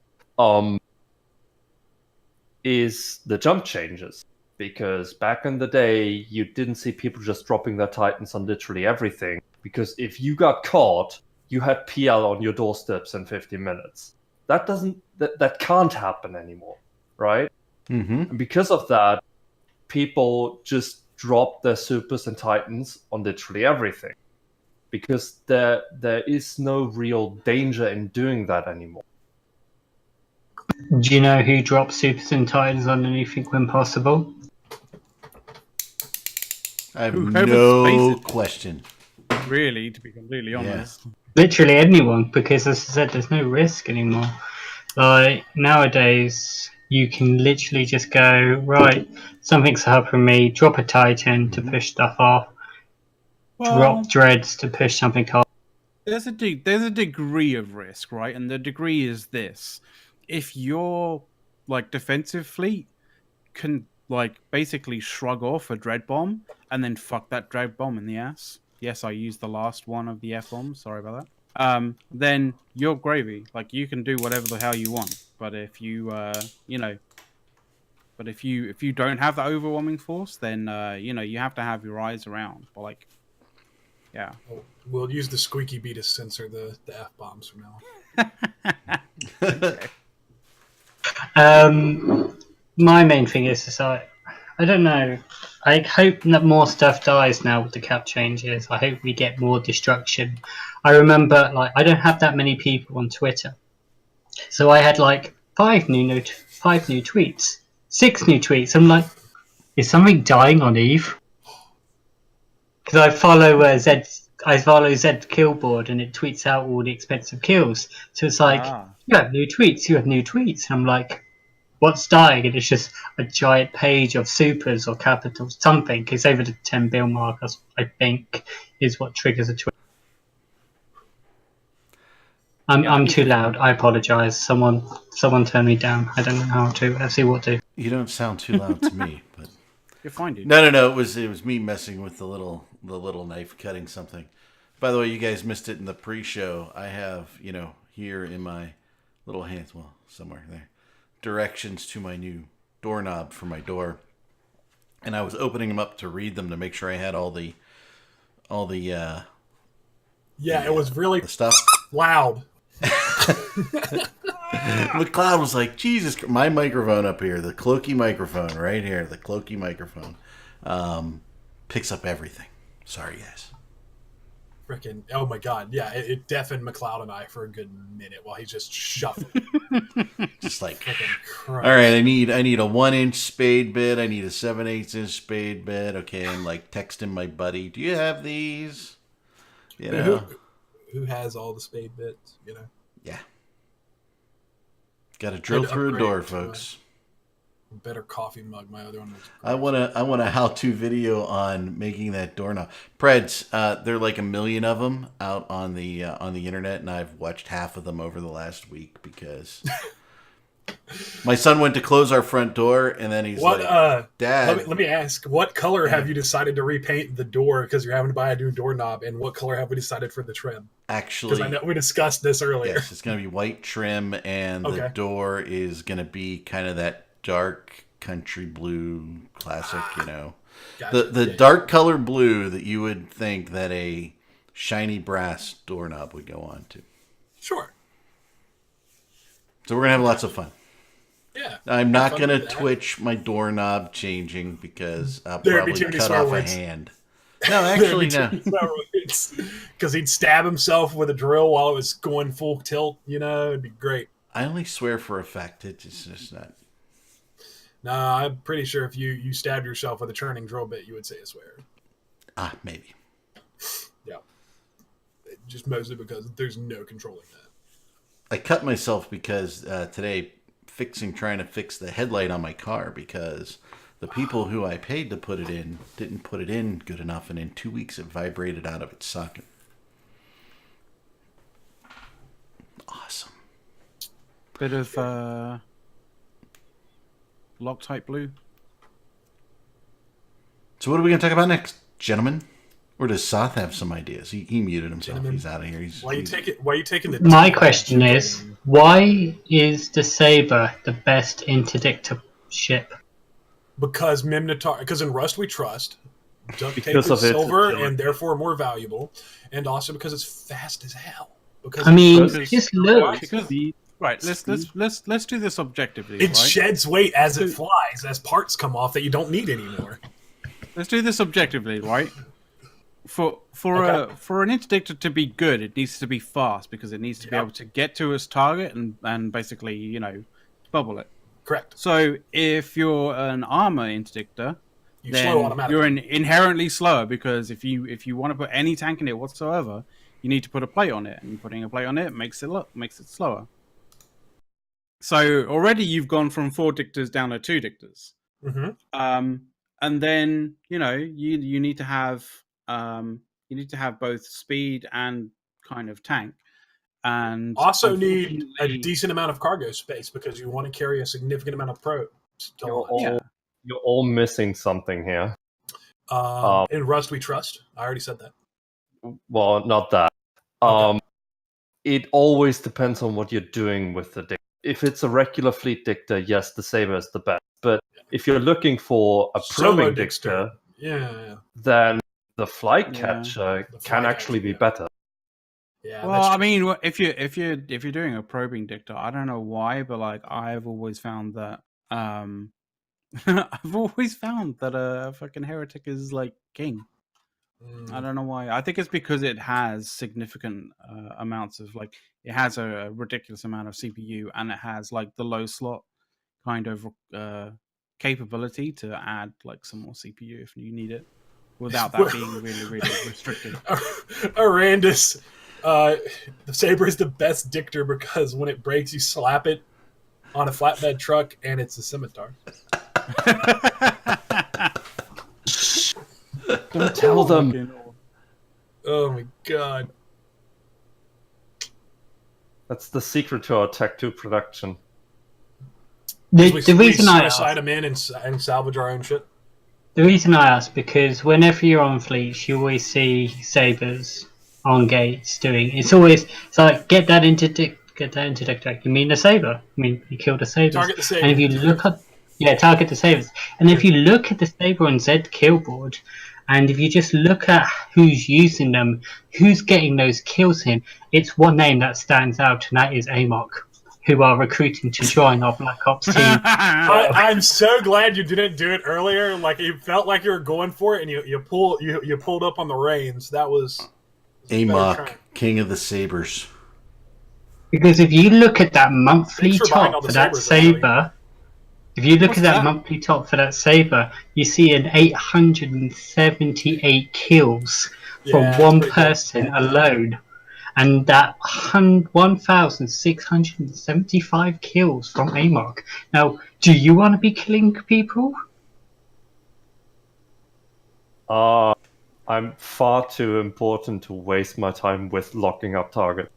is the jump changes. Because back in the day, you didn't see people just dropping their Titans on literally everything. Because if you got caught, you had PL on your doorsteps in 50 minutes. That can't happen anymore, right? Mm-hmm. And because of that, people just drop their supers and Titans on literally everything. Because there is no real danger in doing that anymore. Do you know who drops supers and Titans on anything when possible? I have no question. Really, to be completely honest. Yeah. Literally anyone, because as I said, there's no risk anymore. Like, nowadays, you can literally just go, right, something's helping me, drop a Titan to push stuff off. Drop dreads to push something off. There's a degree of risk, right? And the degree is this: if your like defensive fleet can like basically shrug off a dread bomb and then fuck that dread bomb in the ass. Yes, I used the last one of the F bombs. Sorry about that. Then you're gravy. Like you can do whatever the hell you want. But if you if you don't have the overwhelming force, then you have to have your eyes around. But like. Yeah. We'll use the squeaky bee to censor the F-bombs from now on. My main thing is I don't know. I hope that more stuff dies now with the cap changes. I hope we get more destruction. I remember, like, I don't have that many people on Twitter. So I had, like, 5 new tweets. 6 new tweets. I'm like, is something dying on Eve? Because I follow Zed Killboard and it tweets out all the expensive kills. So it's like, you have new tweets. And I'm like, what's dying? And it's just a giant page of supers or capitals, something. It's over the 10 bill mark, I think, is what triggers a tweet. I'm too loud. I apologize. Someone turn me down. I don't know how to. I see what to. You don't sound too loud to me, but. You're fine, dude. No. It was me messing with the little knife cutting something. By the way, you guys missed it in the pre-show. I have, here in my little hands, well, somewhere there, directions to my new doorknob for my door, and I was opening them up to read them to make sure I had all the. It was really the stuff loud. McLeod was like, Jesus, my microphone up here, the Clokey microphone right here, the Clokey microphone, picks up everything. Sorry, guys. Freaking, oh my God. Yeah, it deafened McLeod and I for a good minute while he's just shuffling. Just like, all right, I need a 1-inch spade bit. I need a 7/8 spade bit. Okay, I'm like texting my buddy, do you have these? Who has all the spade bits, Yeah. Got to drill through a door, folks. Better coffee mug. My other one was great. I want a how-to video on making that doorknob. Preds, there are like 1 million of them out on the internet, and I've watched half of them over the last week because my son went to close our front door, and then he's like, "Dad, let me ask, what color have you decided to repaint the door because you're having to buy a new doorknob, and what color have we decided for the trim?" Actually, because I know we discussed this earlier. Yes, it's going to be white trim, and the door is going to be kind of that dark country blue classic, Gotcha. The dark color blue that you would think that a shiny brass doorknob would go on to. Sure. So we're going to have lots of fun. Yeah. I'm not fun going to with that. twitch my doorknob changing because I'll There'd be probably too many cut swear off words. a hand. No, actually, no. Because he'd stab himself with a drill while it was going full tilt. It'd be great. I only swear for effect. It's just not. No, I'm pretty sure if you stabbed yourself with a churning drill bit, you would say a swear. Maybe. Yeah. Just mostly because there's no controlling that. I cut myself because today trying to fix the headlight on my car because the people who I paid to put it in didn't put it in good enough, and in 2 weeks it vibrated out of its socket. Awesome. Bit of Loctite blue. So what are we going to talk about next, gentlemen? Or does Soth have some ideas? He muted himself. Gentlemen. He's out of here. Why are you taking the? My question is, why is the Saber the best interdictor ship? Because Minotaur. Because in Rust we trust. Duct tape Because is of its silver agility. and therefore more valuable, and also because it's fast as hell. Because I mean, Because- just look. Because right, let's do this objectively. it right? sheds weight as it flies, as parts come off that you don't need anymore. Let's do this objectively, right? For an interdictor to be good, it needs to be fast because it needs to be Yep. able to get to its target and basically bubble it. Correct. So if you're an armor interdictor, You then slow automatically. you're inherently slower because if you want to put any tank in it whatsoever, you need to put a plate on it, and putting a plate on it makes it slower. So already you've gone from 4 dictors down to 2 dictors. Mm-hmm. And then you need to have both speed and kind of tank, and Also need a unfortunately- decent amount of cargo space because you want to carry a significant amount of probes. to launch. You're all missing something here. In Rust we trust. I already said that. Well, not that. Okay. It always depends on what you're doing with the dictor. If it's a regular fleet dictor, yes, the Saber is the best. But if you're looking for a Solo probing dictor. dictor, Yeah. then the The flycatcher can actually be better. Yeah. Well, that's I true. mean, if you're doing a probing dictor, I don't know why, but like I've always found that I've always found that a fucking heretic is like king. I don't know why. I think it's because it has significant amounts of it has a ridiculous amount of CPU, and it has like the low slot kind of capability to add like some more CPU if you need it, without that being really, really restricted. Arandis, the Saber is the best dictor because when it breaks, you slap it on a flatbed truck, and it's a scimitar. Don't tell them. Oh my god! That's the secret to our Tech 2 production. The We reason I slide ask, them in and salvage our own shit. because whenever you're on fleets, you always see Sabers on gates doing. It's like get that interdictor. You mean the Saber? I mean you killed the Sabers. Target the Saber. And if you look at target the Sabers. And if you look at the Saber on Z kill board, and if you just look at who's using them, who's getting those kills in, it's one name that stands out, and that is AMOC, who are recruiting to join our Black Ops team. I'm so glad you didn't do it earlier. Like it felt like you were going for it, and you pulled up on the reins. That was Amok, King of the Sabers. Because if you look at that monthly Thanks for buying all top the for that Sabers, everybody. Saber, if you look What's at that that? monthly top for that Saber, you see an 878 kills from Yeah, one that's pretty person alone. And that 1,675 kills from AMOC. Now, do you want to be killing people? I'm far too important to waste my time with locking up targets.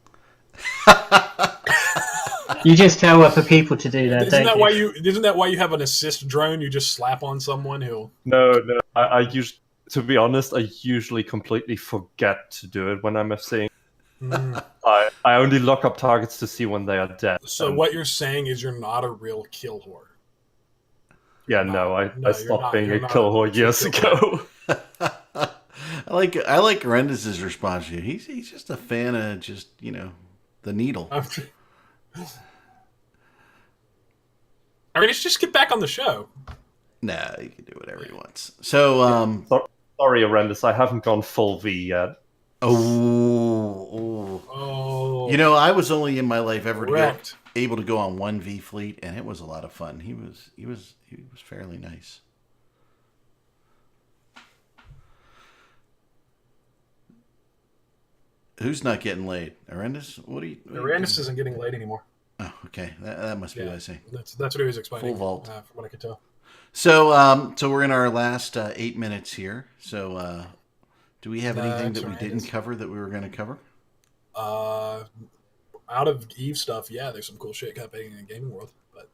You just tell other people to do that, Isn't don't that you? isn't that why you have an assist drone? You just slap on someone who. No. To be honest, I usually completely forget to do it when I'm FCing. I only lock up targets to see when they are dead. So what you're saying is you're not a real kill whore. Yeah, No, I you're stopped not- being you're a not kill a whore years kill ago. I like Rendez's response here. He's just a fan of just the needle. Arrhenius, just get back on the show. Nah, he can do whatever he wants. So, Sorry, Arendis, I haven't gone full V yet. Oh. You know, I was only in my life able to go on one V fleet, and it was a lot of fun. He was fairly nice. Who's not getting laid? Arendis? Arendis isn't getting laid anymore. Oh, okay. That must be what I say. That's what he was explaining. Full vault. From what I could tell. So, so we're in our last 8 minutes here. So, do we have anything that we didn't cover that we were going to cover? Out of Eve stuff, yeah, there's some cool shit happening in the gaming world. But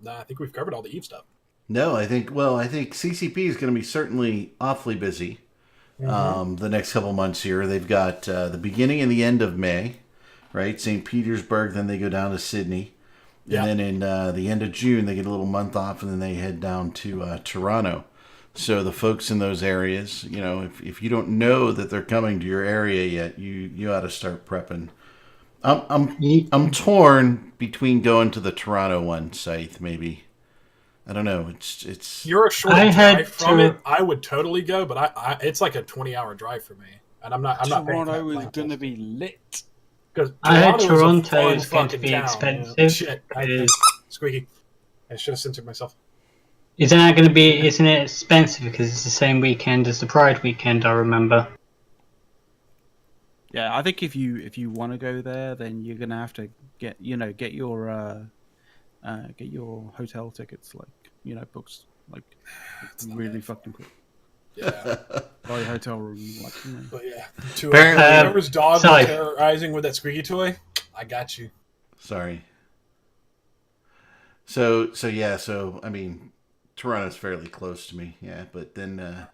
I think we've covered all the Eve stuff. No, I think CCP is going to be certainly awfully busy the next couple months here. They've got the beginning and the end of May, right? St. Petersburg, then they go down to Sydney. And then in the end of June, they get a little month off, and then they head down to Toronto. So the folks in those areas, you know, if you don't know that they're coming to your area yet, you ought to start prepping. I'm torn between going to the Toronto one, Scythe, maybe. I don't know. It's. You're a short drive from it. I would totally go, but it's like a 20-hour drive for me, and I'm not. Toronto is going to be lit. Because I heard Toronto is going to be expensive. Shit, squeaky. I should have censored myself. Isn't it expensive because it's the same weekend as the Pride weekend? I remember. Yeah, I think if you want to go there, then you're gonna have to get your hotel tickets, books really fucking quick. Yeah. Buy a hotel room, But yeah, whoever's dog was terrorizing with that squeaky toy, I got you. Sorry. So I mean, Toronto's fairly close to me, yeah. But then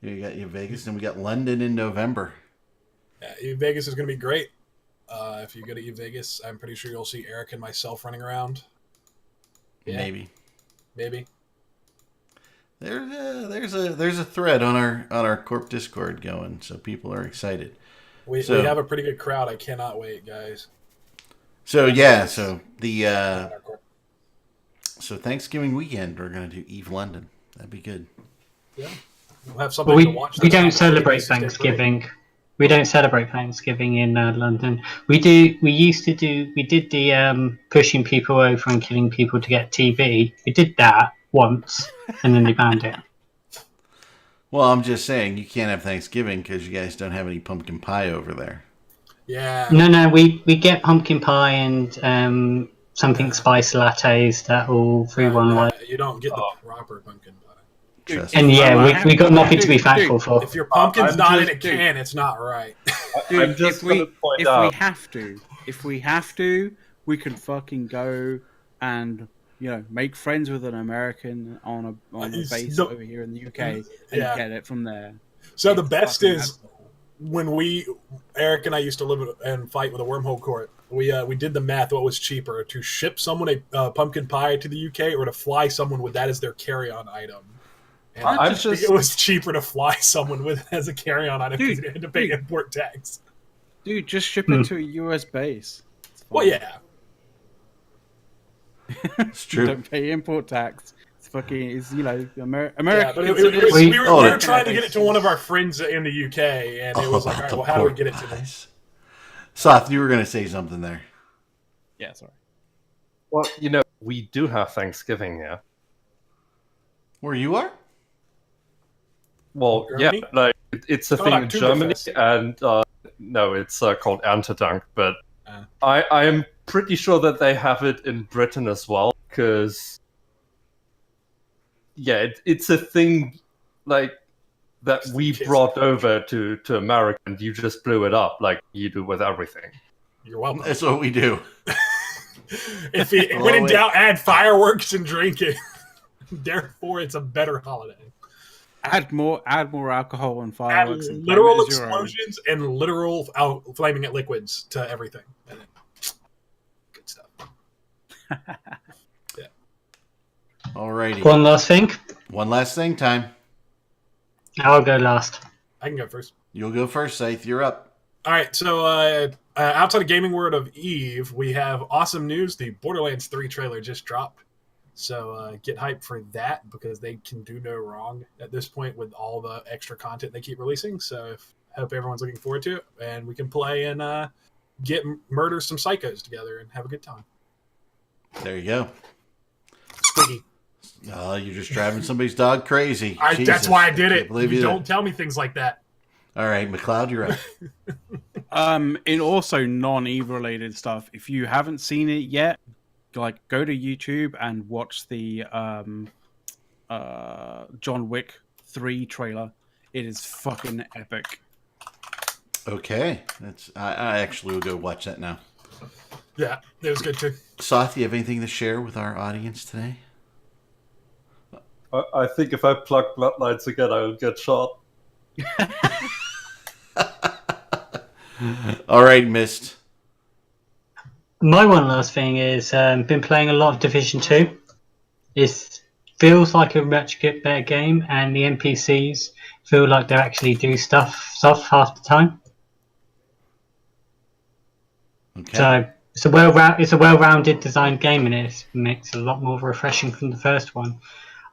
you got Vegas, and we got London in November. Yeah, Vegas is going to be great. If you go to Vegas, I'm pretty sure you'll see Eric and myself running around. Yeah. Maybe. There's a thread on our Corp Discord going, so people are excited. We have a pretty good crowd. I cannot wait, guys. So Thanksgiving weekend we're gonna do Eve London. That'd be good. Yeah, we'll have something to watch. We don't celebrate Thanksgiving. We don't celebrate Thanksgiving in London. We did the pushing people over and killing people to get TV. We did that once, and then they banned it. Well, I'm just saying you can't have Thanksgiving because you guys don't have any pumpkin pie over there. Yeah. No, we get pumpkin pie and something spice lattes that all through one way. You don't get the proper pumpkin pie. And yeah, we got nothing to be thankful for. If your pumpkin's not in a can, it's not right. Dude, if we have to, we can fucking go and make friends with an American on a base over here in the UK and get it from there. So the best is when Eric and I used to live and fight with a wormhole court. We did the math. What was cheaper, to ship someone a pumpkin pie to the UK or to fly someone with that as their carry-on item? And I think it was cheaper to fly someone with it as a carry-on item because they had to pay import tax. Dude, just ship it to a US base. Well, yeah. It's true. Don't pay import tax. It's American. Yeah, but we were trying to get it to one of our friends in the UK, and it was like, all right, well, how do we get it to them? Soth, you were going to say something there. Yeah, sorry. Well, we do have Thanksgiving here. Where you are? Well, Germany? Yeah, it's a thing in Germany, and no, it's called Erntedank, but I am pretty sure that they have it in Britain as well, because it's a thing that we brought over to America, and you just blew it up like you do with everything. You're welcome. That's what we do. When in doubt, add fireworks and drink it. Therefore, it's a better holiday. Add more alcohol and fireworks. Add literal explosions and literal flaming liquids to everything. Good stuff. Yeah. Alrighty. One last thing time. I'll go last. I can go first. You'll go first, Scythe. You're up. All right, so outside of gaming word of Eve, we have awesome news. The Borderlands 3 trailer just dropped. So get hyped for that, because they can do no wrong at this point with all the extra content they keep releasing. So hope everyone's looking forward to it, and we can play and murder some psychos together and have a good time. There you go. Squiggy. Oh, you're just driving somebody's dog crazy. That's why I did it. You don't tell me things like that. All right, McLeod, you're up. In also non-Eve related stuff, if you haven't seen it yet, like go to YouTube and watch the John Wick 3 trailer. It is fucking epic. Okay, I actually will go watch that now. Yeah, it was good too. Soth, you have anything to share with our audience today? I think if I plug Bloodlines again, I will get shot. All right, Mist. My one last thing is been playing a lot of Division 2. It feels like a much better game, and the NPCs feel like they actually do stuff half the time. Okay. So it's a well-rounded designed game, and it makes it a lot more refreshing from the first one.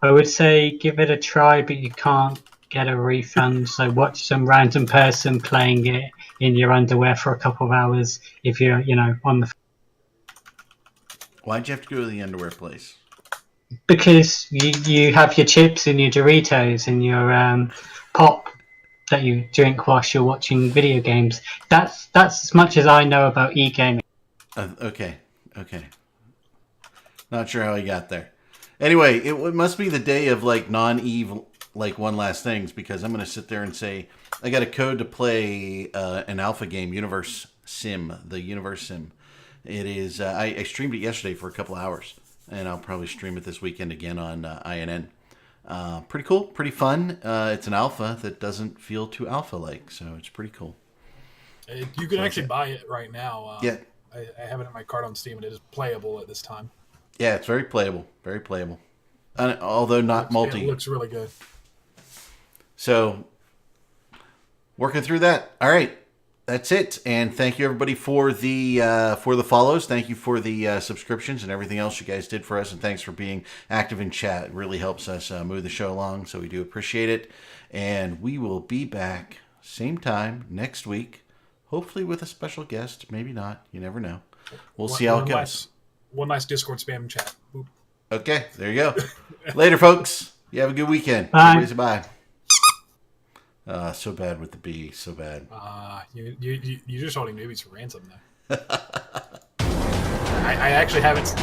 I would say give it a try, but you can't get a refund. So watch some random person playing it in your underwear for a couple of hours if you're, on the. Why'd you have to go to the underwear place? Because you have your chips and your Doritos and your pop that you drink whilst you're watching video games. That's as much as I know about e-gaming. Okay. Not sure how I got there. Anyway, it must be the day of like non-Eve, like one last things, because I'm going to sit there and say I got a code to play an alpha game, Universe Sim. It is. I streamed it yesterday for a couple hours, and I'll probably stream it this weekend again on INN. Pretty cool, pretty fun. It's an alpha that doesn't feel too alpha-like, so it's pretty cool. You can actually buy it right now. Yeah. I have it in my card on Steam, and it is playable at this time. Yeah, it's very playable. Very playable. Although not multi. It looks really good. So, working through that. All right. That's it. And thank you, everybody, for the follows. Thank you for the subscriptions and everything else you guys did for us. And thanks for being active in chat. It really helps us move the show along, so we do appreciate it. And we will be back same time next week, hopefully with a special guest. Maybe not. You never know. We'll see how it goes. One nice Discord spam chat. Boop. Okay, there you go. Later, folks. You have a good weekend. Bye. Everybody's bye. So bad with the B. So bad. You're just holding newbies for ransom, though. I actually haven't.